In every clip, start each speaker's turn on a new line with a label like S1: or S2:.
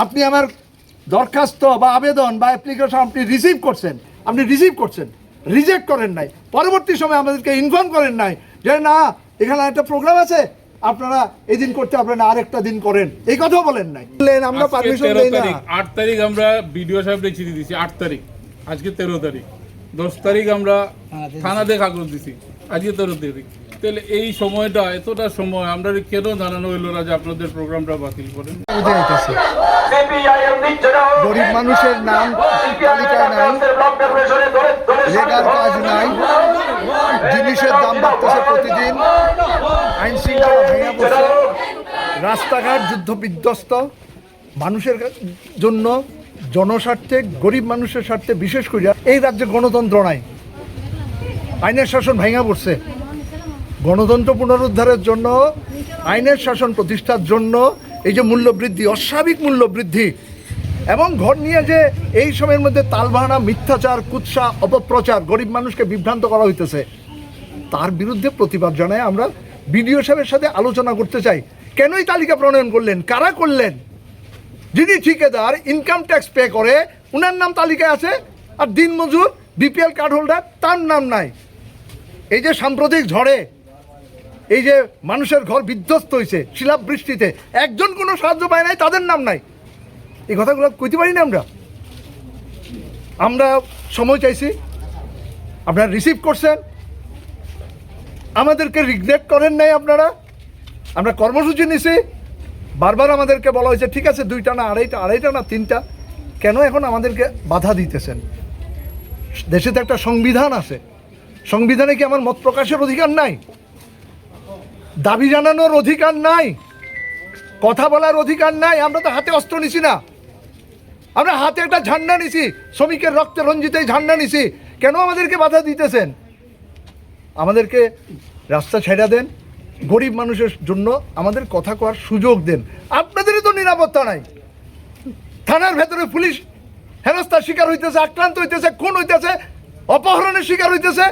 S1: আপনি আমার দরখাস্ত বা আবেদন বা অ্যাপ্লিকেশন আপনি রিসিভ করছেন, রিজেক্ট করেন নাই, পরবর্তী সময় আমাদেরকে ইনফর্ম করেন নাই যে না এখানে একটা প্রোগ্রাম আছে, আপনারা এই দিন করতে আপনারা আরেকটা দিন করেন, এই কথাও বলেন নাই। আমরা পারমিশন দেই না।
S2: 8 তারিখ আমরা বিডিও সাহেবকে চিঠি দিছি, 8 তারিখ, আজকে 13 তারিখ, 10 তারিখ আমরা থানাতে কাগজ দিছি, আজকে 13 তারিখ। তাহলে এই সময়টা, এতটা সময় আমরা কেন জানানো হইলো না যে আপনাদের প্রোগ্রামটা বাতিল করেন?
S1: গরিব মানুষের নাম তালিকায় নাই, লেগার কাজ নাই, জিনিসের দাম বাড়তেছে প্রতিদিন, আইন শৃঙ্খলা ভেঙে পড়ছে, রাস্তাঘাট যুদ্ধ বিধ্বস্ত। মানুষের জন্য, জনস্বার্থে, গরিব মানুষের স্বার্থে, বিশেষ করে এই রাজ্যে গণতন্ত্র নাই, আইনের শাসন ভেঙে পড়ছে। গণতন্ত্র পুনরুদ্ধারের জন্য, আইনের শাসন প্রতিষ্ঠার জন্য এই যে মূল্যবৃদ্ধি, অস্বাভাবিক মূল্যবৃদ্ধি, এবং ঘর নিয়ে যে এই সময়ের মধ্যে তালবাহানা, মিথ্যাচার, কুৎসা, অপপ্রচার, গরিব মানুষকে বিভ্রান্ত করা হইতেছে, তার বিরুদ্ধে প্রতিবাদ জানায় আমরা বিডিও সাহেবের সাথে আলোচনা করতে চাই। কেনই তালিকা প্রণয়ন করলেন, কারা করলেন? যিনি ঠিকাদার, ইনকাম ট্যাক্স পে করে, উনার নাম তালিকায় আছে, আর দিনমজুর, বিপিএল কার্ড হোল্ডার, তার নাম নাই। এই যে সাম্প্রতিক ঝড়ে এই যে মানুষের ঘর বিধ্বস্ত হয়েছে শিলাবৃষ্টিতে, একজন কোনো সাহায্য পায় নাই, তাদের নাম নাই। এই কথাগুলো কইতে পারি না আমরা সময় চাইছি, আপনারা রিসিভ করছেন, আমাদেরকে রিগ্রেট করেন নাই আপনারা। আমরা কর্মসূচি নিছি, বারবার আমাদেরকে বলা হয়েছে ঠিক আছে 2টা না আড়াইটা না 3টা, কেন এখন আমাদেরকে বাধা দিতেছেন? দেশে তো একটা সংবিধান আছে, সংবিধানে কি আমার মত প্রকাশের অধিকার নাই? দাবি জানানোর অধিকার নাই? কথা বলার অধিকার নাই? আমরা তো হাতে অস্ত্র নিছি না, আমরা হাতে একটা ঝান্ডা নিছি, শ্রমিকের রক্তে রঞ্জিত এই ঝান্ডা নিছি, কেন আমাদেরকে বাধা দিতেছেন? আমাদেরকে রাস্তা ছেড়ে দেন, গরিব মানুষের জন্য আমাদের কথা কওয়ার সুযোগ দেন। আপনাদেরই তো নিরাপত্তা নাই, থানার ভেতরে পুলিশ হেনস্থার শিকার হইতেছে, আক্রান্ত হইতেছে, খুন হইতেছে, অপহরণের শিকার হইতেছে,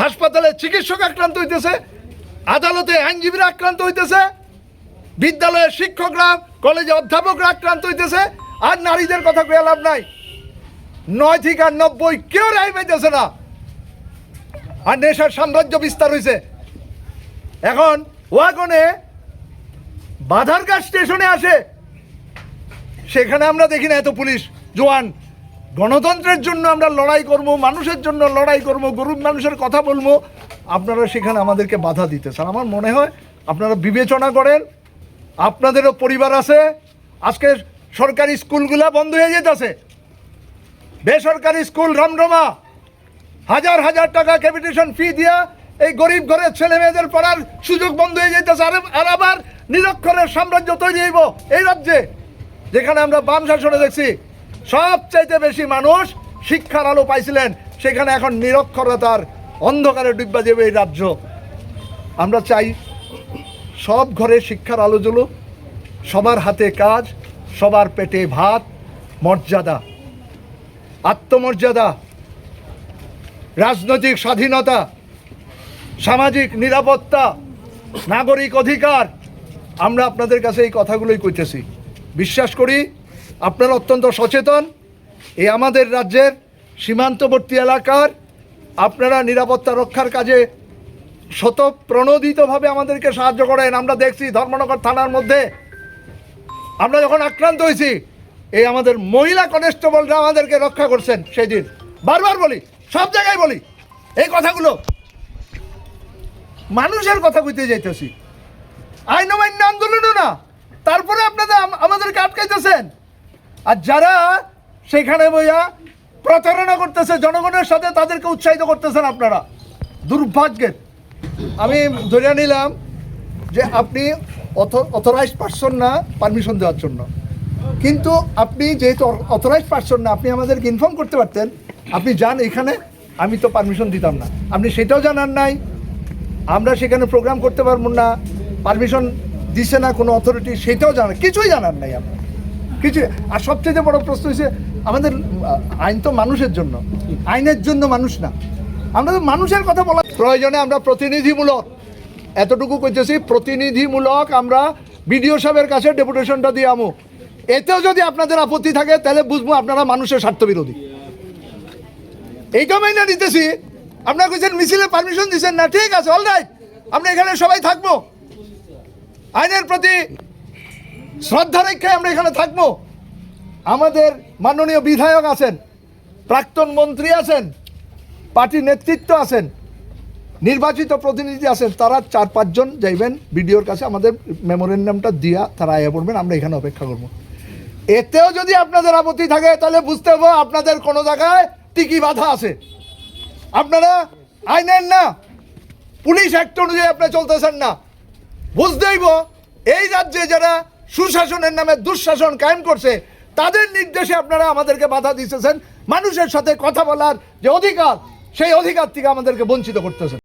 S1: হাসপাতালে চিকিৎসক আক্রান্ত হইতেছে, আদালতে আইনজীবীরা আক্রান্ত হইতেছে, বিদ্যালয়ের শিক্ষকরা, কলেজে অধ্যাপকরা আক্রান্ত হইতেছে, আর নারীদের কথা কয়ে লাভ নাই। 9 থেকে 90 কেউ রায় পাইতেছে না, আর নেশার সাম্রাজ্য বিস্তার হয়েছে। এখন ওয়াগনে বাধারঘাট স্টেশনে আসে, সেখানে আমরা দেখি না এত পুলিশ জওয়ান। গণতন্ত্রের জন্য আমরা লড়াই করব, মানুষের জন্য লড়াই করব, গরিব মানুষের কথা বলবো, আপনারা সেখানে আমাদেরকে বাধা দিতেছেন। আমার মনে হয় আপনারা বিবেচনা করেন, আপনাদেরও পরিবার আছে। আজকে সরকারি স্কুলগুলা বন্ধ হয়ে যেতেছে, বেসরকারি স্কুল রমরমা, হাজার হাজার টাকা ক্যাপিটেশন ফি দিয়া এই গরিব ঘরের ছেলে মেয়েদের পড়ার সুযোগ বন্ধ হয়ে যেতেছে। আর আবার নিরক্ষরের সাম্রাজ্য তৈরি হইব এই রাজ্যে, যেখানে আমরা বাম শাসনে দেখছি সবচাইতে বেশি মানুষ শিক্ষার আলো পাইছিলেন, সেখানে এখন নিরক্ষরতার অন্ধকারে ডুববা যাবে এই রাজ্য। আমরা চাই সব ঘরে শিক্ষার আলো জ্বলুক, সবার হাতে কাজ, সবার পেটে ভাত, মর্যাদা, আত্মমর্যাদা, রাজনৈতিক স্বাধীনতা, সামাজিক নিরাপত্তা, নাগরিক অধিকার। আমরা আপনাদের কাছে এই কথাগুলোই কইতেছি। বিশ্বাস করি আপনারা অত্যন্ত সচেতন। এই আমাদের রাজ্যের সীমান্তবর্তী এলাকার আপনারা নিরাপত্তা রক্ষার কাজে স্বতঃপ্রণোদিতভাবে আমাদেরকে সাহায্য করেন। আমরা দেখছি ধর্মনগর থানার মধ্যে আমরা যখন আক্রান্ত হয়েছি, এই আমাদের মহিলা কনস্টেবলরা আমাদেরকে রক্ষা করছেন। সেই দিন বারবার বলি, সব জায়গায় বলি এই কথাগুলো, মানুষের কথা কইতে যাইতেছি, আইন অমান্য আন্দোলনও না, তারপরে আপনারা আমাদেরকে আটকাইতেছেন। আর যারা সেখানে বইয়া প্রতারণা করতেছে জনগণের সাথে, তাদেরকে উৎসাহিত করতেছেন আপনারা। দুর্ভাগ্যের, আমি ধরে নিলাম যে আপনি অথরাইজড পারসন না পারমিশন দেওয়ার জন্য, কিন্তু আপনি যেহেতু অথরাইজড পারসন না, আপনি আমাদেরকে ইনফর্ম করতে পারতেন, আপনি যান এখানে, আমি তো পারমিশন দিতাম না। আপনি সেটাও জানান নাই, আমরা সেখানে প্রোগ্রাম করতে পারবো না, পারমিশন দিছে না কোনো অথরিটি, সেটাও জানান, কিছুই জানান নাই আপনার কিছু। আর সবচেয়ে বড় প্রশ্ন হচ্ছে, আমাদের আইন তো মানুষের জন্য, আইনের জন্য মানুষ না। আমরা তো মানুষের কথা বলা প্রয়োজনে আমরা প্রতিনিধিমূলক, এতটুকু কইতেছি, প্রতিনিধিমূলক আমরা বিডিও সাহেবের কাছে ডেপুটেশনটা দিয়ে আমু এতেও যদি আপনাদের আপত্তি থাকে তাহলে বুঝবো আপনারা মানুষের স্বার্থবিরোধী। এইটা মেনে নিতেছি। আপনারা কইছেন মিছিলে পারমিশন দিচ্ছেন না, ঠিক আছে, অলরাইট, আমরা এখানে সবাই থাকবো, আইনের প্রতি শ্রদ্ধা রেখে আমরা এখানে থাকবো। আমাদের মাননীয় বিধায়ক আছেন, প্রাক্তন মন্ত্রী আছেন, পার্টি নেতৃত্ব আছেন, নির্বাচিত প্রতিনিধি আছেন, তারা 4-5 জন যাইবেন বিডিওর কাছে, আমাদের মেমোরেন্ডামটা দিয়া তারা আয়া পড়বেন, আমরা এখানে অপেক্ষা করব। এতেও যদি আপনাদের আপত্তি থাকে তাহলে বুঝতে হবে আপনাদের কোনো জায়গায় টিকি বাধা আছে, আপনারা আইনের না পুলিশ অ্যাক্ট অনুযায়ী আপনি চলতেছেন না। বুঝতেইব এই রাজ্যে যারা সুশাসনের নামে দুঃশাসন কায়েম করছে তাদের নির্দেশে আপনারা আমাদেরকে বাধা দিতেছেন, মানুষের সাথে কথা বলার যে অধিকার সেই অধিকার থেকে আমাদেরকে বঞ্চিত করতেছেন।